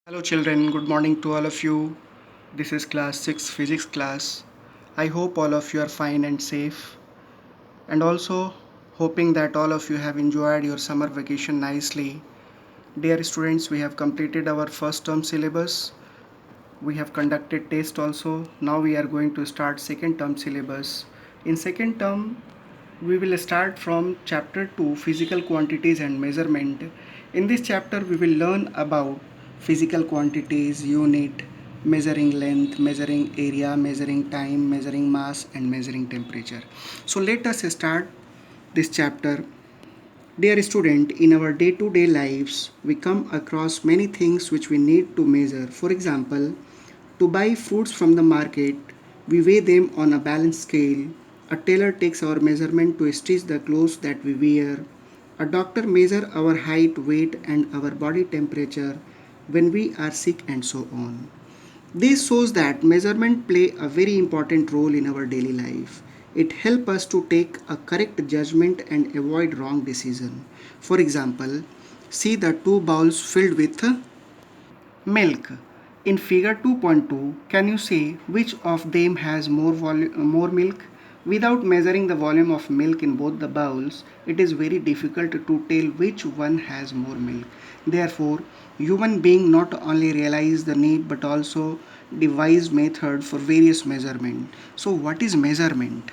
Hello children, good morning to all of you. This is class 6 physics class. I hope all of you are fine and safe, and also hoping that all of you have enjoyed your summer vacation nicely. Dear students, we have completed our first term syllabus. We have conducted test also. Now we are going to start second term syllabus. In second term, we will start from chapter 2, physical quantities and measurement. In this chapter we will learn about physical quantities, unit, measuring length, measuring area, measuring time, measuring mass and measuring temperature. So let us start this chapter. Dear student, in our day-to-day lives, we come across many things which we need to measure. For example, to buy fruits from the market, we weigh them on a balance scale. A tailor takes our measurement to stitch the clothes that we wear. A doctor measures our height, weight, and our body temperature when we are sick, and so on. This shows that measurement play a very important role in our daily life. It helps us to take a correct judgment and avoid wrong decision. For example, see the two bowls filled with milk. In figure 2.2, can you say which of them has more milk? Without measuring the volume of milk in both the bowls, it is very difficult to tell which one has more milk. Therefore, human being not only realize the need but also devise method for various measurement. So what is measurement?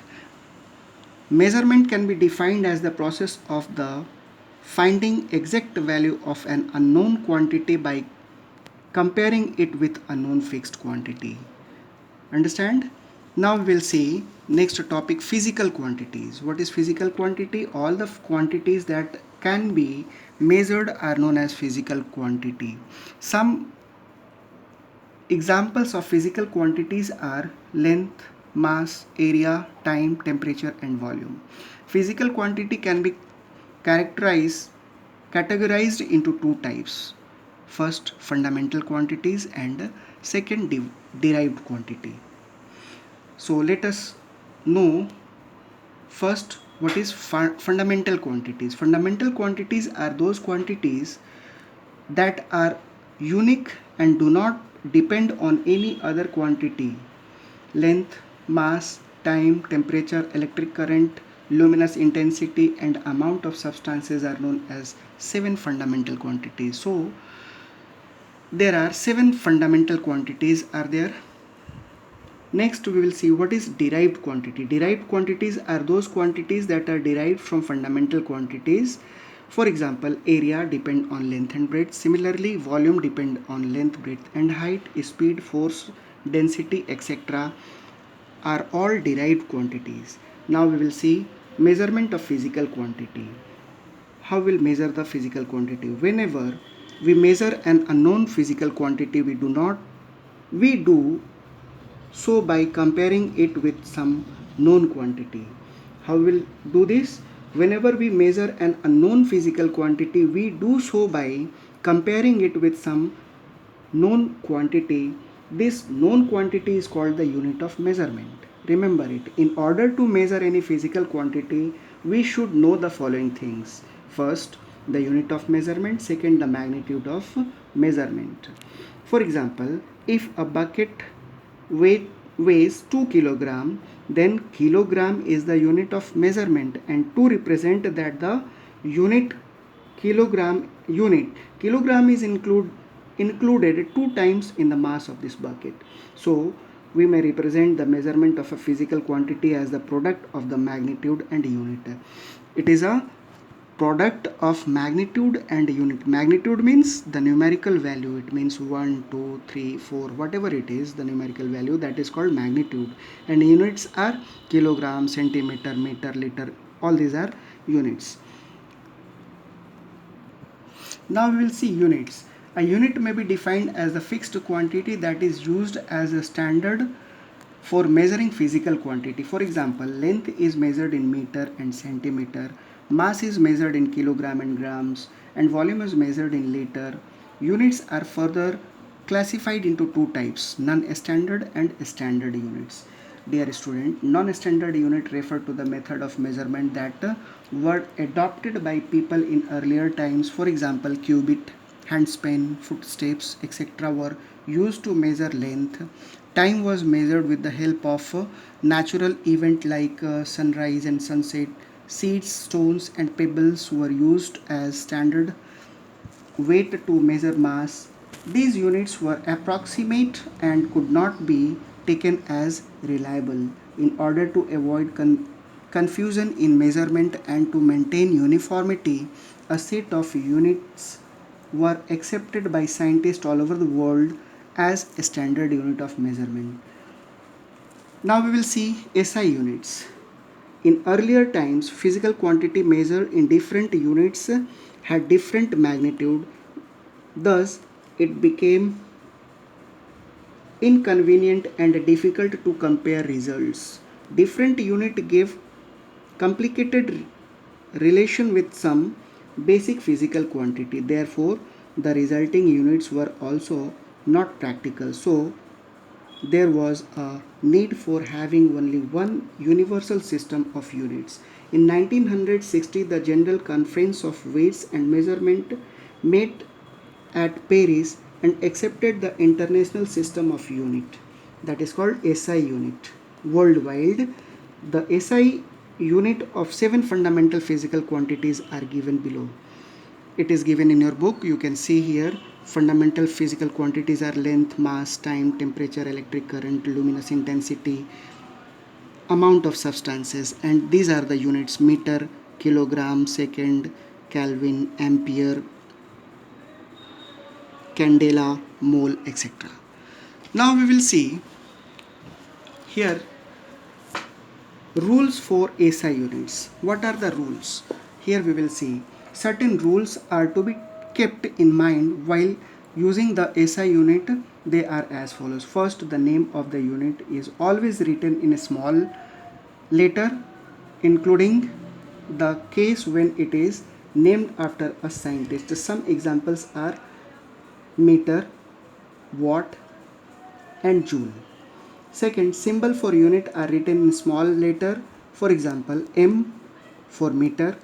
Measurement can be defined as the process of the finding exact value of an unknown quantity by comparing it with a known fixed quantity. Understand? Now we will see next topic, physical quantities. What is physical quantity? All the quantities that can be measured are known as physical quantity. Some examples of physical quantities are length, mass, area, time, temperature and volume. Physical quantity can be characterized categorized into two types. First, fundamental quantities, and second, derived quantity. So let us know first what is fundamental quantities. Fundamental quantities are those quantities that are unique and do not depend on any other quantity. Length, mass, time, temperature, electric current, luminous intensity and amount of substances are known as seven fundamental quantities. So there are seven fundamental quantities are there. Next we will see what is derived quantity. Derived quantities are those quantities that are derived from fundamental quantities. For example, area depend on length and breadth. Similarly, volume depend on length, breadth and height. Speed, force, density, etc. are all derived quantities. Now we will see measurement of physical quantity. How will measure the physical quantity? Whenever we measure an unknown physical quantity, we do so by comparing it with some known quantity. How will do this? Whenever we measure an unknown physical quantity, we do so by comparing it with some known quantity. This known quantity is called the unit of measurement. Remember it. In order to measure any physical quantity, we should know the following things. First, the unit of measurement. Second, the magnitude of measurement. For example, if a bucket weighs 2 kilogram, then kilogram is the unit of measurement and to represent that the unit kilogram is included two times in the mass of this bucket. So we may represent the measurement of a physical quantity as the product of the magnitude and unit. It is a product of magnitude and unit. Magnitude means the numerical value. It means 1, 2, 3, 4, whatever it is, the numerical value, that is called magnitude. And units are kilogram, centimeter, meter, liter. All these are units. Now we will see units. A unit may be defined as the fixed quantity that is used as a standard for measuring physical quantity. For example, length is measured in meter and centimeter, mass is measured in kilogram and grams, and volume is measured in liter. Units are further classified into two types, non-standard and standard units. Dear student, non-standard unit refer to the method of measurement that were adopted by people in earlier times. For example, cubit, handspan, footsteps, etc. were used to measure length. Time was measured with the help of natural event like sunrise and sunset. Seeds, stones and pebbles were used as standard weight to measure mass. These units were approximate and could not be taken as reliable. In order to avoid confusion in measurement and to maintain uniformity, a set of units were accepted by scientists all over the world as a standard unit of measurement. Now we will see SI units. In earlier times, physical quantity measured in different units had different magnitude. Thus, it became inconvenient and difficult to compare results. Different unit gave complicated relation with some basic physical quantity. Therefore, the resulting units were also not practical. So, there was a need for having only one universal system of units. In 1960, the General Conference of Weights and Measurement met at Paris and accepted the international system of unit, that is called SI unit. Worldwide, the SI unit of 7 fundamental physical quantities are given below. It is given in your book. You can see here fundamental physical quantities are length, mass, time, temperature, electric current, luminous intensity, amount of substances, and these are the units: meter, kilogram, second, Kelvin, ampere, candela, mole, etc. Now we will see here rules for SI units. What are the rules? Here we will see certain rules are to be kept in mind while using the SI unit. They are as follows. First, the name of the unit is always written in a small letter, including the case when it is named after a scientist. Some examples are meter, watt and joule. Second, symbol for unit are written in small letter. For example, M for meter,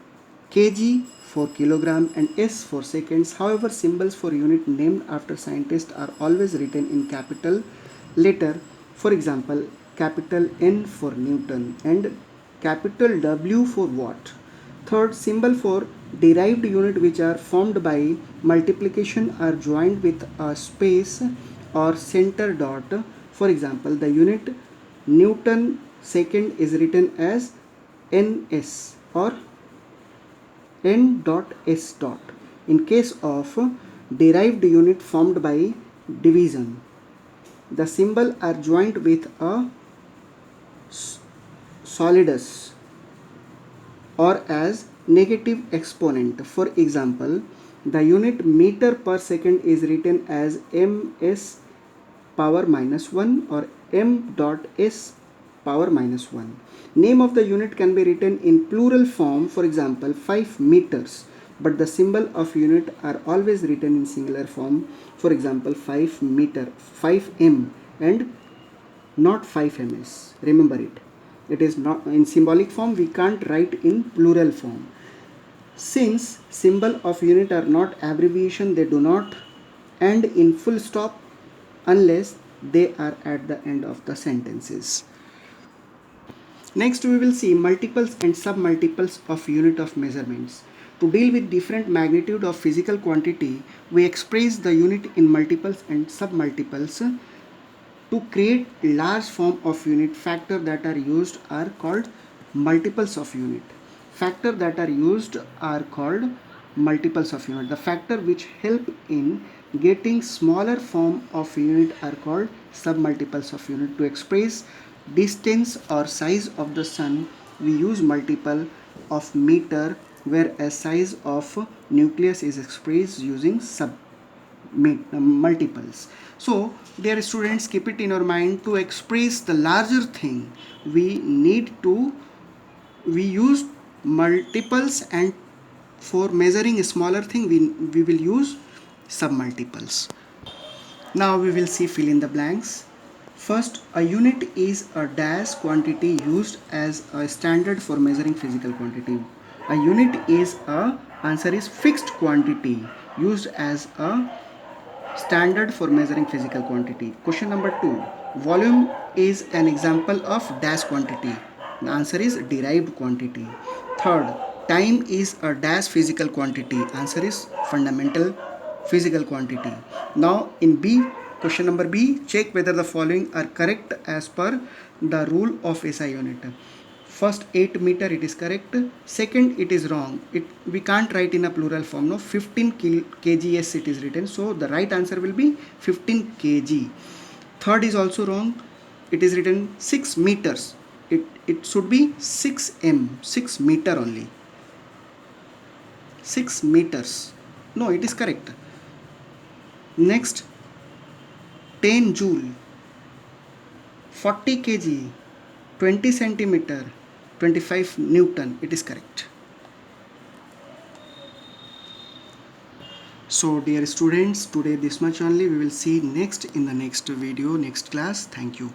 kg for kilogram and S for seconds. However, symbols for unit named after scientists are always written in capital letter. For example, capital N for Newton and capital W for watt. Third, symbol for derived unit which are formed by multiplication are joined with a space or center dot. For example, the unit Newton second is written as NS or N dot S dot. In case of derived unit formed by division, the symbol are joined with a solidus or as negative exponent. For example, the unit meter per second is written as ms power minus 1 or m dot s power minus 1. Name of the unit can be written in plural form, for example 5 meters, but the symbol of unit are always written in singular form, for example 5 meter, 5m and not 5 ms. Remember it. It is not in symbolic form, we can't write in plural form. Since symbol of unit are not abbreviation, they do not end in full stop unless they are at the end of the sentences. Next we will see multiples and submultiples of unit of measurements. To deal with different magnitude of physical quantity, we express the unit in multiples and submultiples. To create large form of unit, factor that are used are called multiples of unit. Factor that are used are called multiples of unit. The factor which help in getting smaller form of unit are called submultiples of unit. To express distance or size of the sun, we use multiple of meter, whereas size of nucleus is expressed using multiples. So dear students, keep it in your mind, to express the larger thing we use multiples, and for measuring a smaller thing we will use submultiples. Now we will see fill in the blanks. First, a unit is a dash quantity used as a standard for measuring physical quantity. A unit is a answer is fixed quantity used as a standard for measuring physical quantity. Question number 2. Volume is an example of dash quantity. The answer is derived quantity. Third, time is a dash physical quantity. Answer is fundamental physical quantity. Now in B, question number B, check whether the following are correct as per the rule of SI unit. First 8 meter, it is correct. Second, it is wrong. We can't write in a plural form. No, 15 kgs it is written. So the right answer will be 15 kg. Third is also wrong. It is written 6 meters. It should be 6 m, 6 meter only. 6 meters. No, it is correct. Next, 10 joule, 40 kg, 20 centimeter, 25 Newton. It is correct. So dear students, today this much only. We will see next in the next video, next class. Thank you.